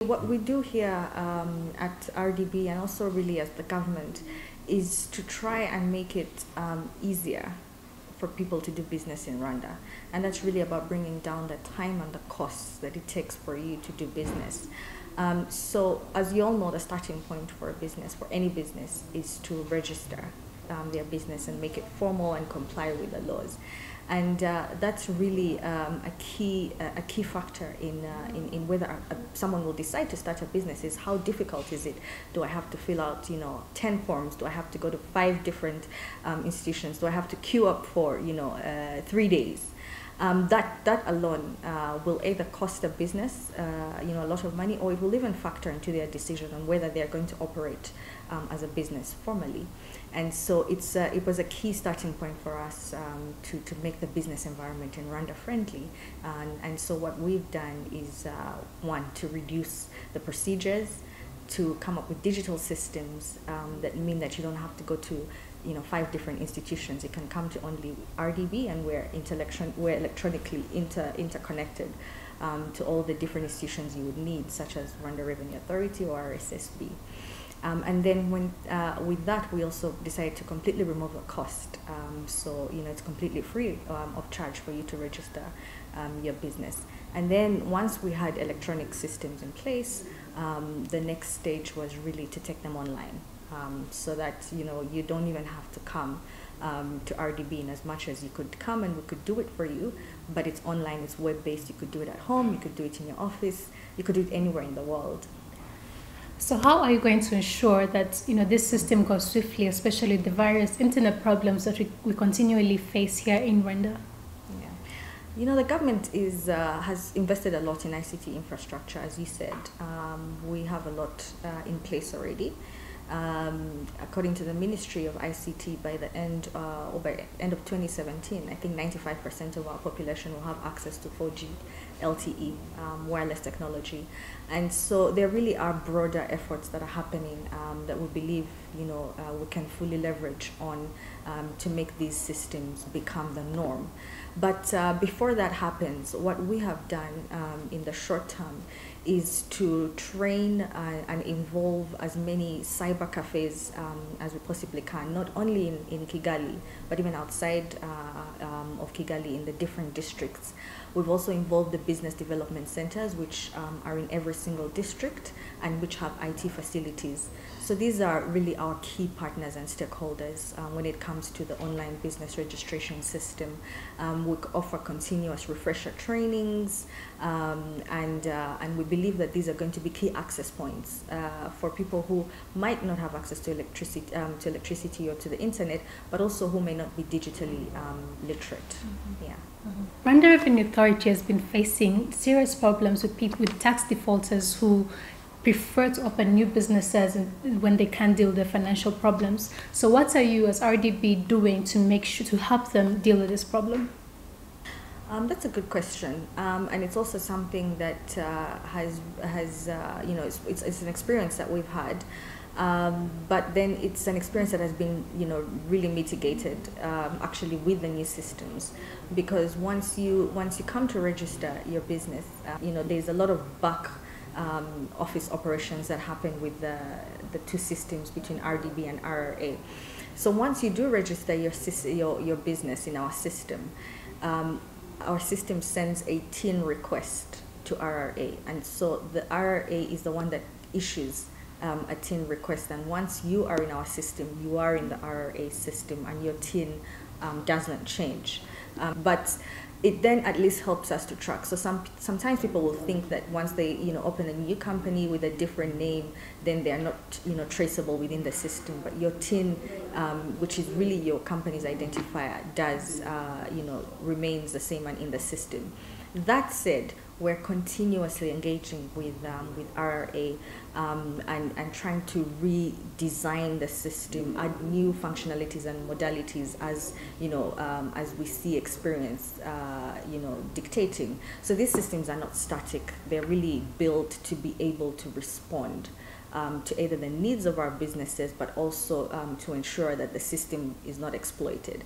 What we do here at RDB and also really as the government is to try and make it easier for people to do business in Rwanda. And that's really about bringing down the time and the costs that it takes for you to do business. So as you all know, the starting point for a business, for any business, is to register their business and make it formal and comply with the laws. And that's really a key factor in whether someone will decide to start a business. Is how difficult is it? Do I have to fill out 10 forms? Do I have to go to 5 different institutions? Do I have to queue up for 3 days? That alone will either cost a business a lot of money, or it will even factor into their decision on whether they are going to operate as a business formally. And so it was a key starting point for us to make the business environment in Rwanda friendly. And so what we've done is, one, to reduce the procedures, to come up with digital systems that mean that you don't have to go to 5 different institutions. You can come to only RDB, and we're electronically interconnected to all the different institutions you would need, such as Rwanda Revenue Authority or RSSB. And then with that, we also decided to completely remove the cost. So it's completely free of charge for you to register your business. And then once we had electronic systems in place, the next stage was really to take them online. So that you don't even have to come to RDB in as much as you could come, and we could do it for you, but it's online, it's web-based. You could do it at home, you could do it in your office, you could do it anywhere in the world. So how are you going to ensure that this system goes swiftly, especially the various internet problems that we continually face here in Rwanda? Yeah, the government has invested a lot in ICT infrastructure, as you said. We have a lot in place already. According to the Ministry of ICT, by the end of 2017, I think 95% of our population will have access to 4G LTE wireless technology. And so there really are broader efforts that are happening that we believe we can fully leverage on to make these systems become the norm. But before that happens, what we have done in the short term is to train and involve as many cyber cafes as we possibly can, not only in Kigali, but even outside of Kigali in the different districts. We've also involved the business development centers, which are in every single district and which have IT facilities. So these are really our key partners and stakeholders when it comes to the online business registration system. We offer continuous refresher trainings, and we believe that these are going to be key access points for people who might not have access to electricity or to the internet, but also who may not be digitally literate. Mm-hmm. Yeah. Mm-hmm. Rwanda Revenue Authority has been facing serious problems with people, with tax defaulters who prefer to open new businesses when they can't deal with their financial problems. So what are you as RDB doing to make sure to help them deal with this problem? That's a good question, and it's also something that has it's an experience that we've had, but then it's an experience that has been really mitigated actually with the new systems, because once you come to register your business, there's a lot of back office operations that happen with the two systems between RDB and RRA. So once you do register your business in our system sends a TIN request to RRA, and so the RRA is the one that issues a TIN request, and once you are in our system, you are in the RRA system, and your TIN doesn't change. But it then at least helps us to track. So sometimes people will think that once they open a new company with a different name, then they are not traceable within the system. But your TIN, which is really your company's identifier, does remains the same and in the system. That said, we're continuously engaging with RRA and trying to redesign the system, add new functionalities and modalities as we see experience dictating. So these systems are not static; they're really built to be able to respond to either the needs of our businesses, but also to ensure that the system is not exploited.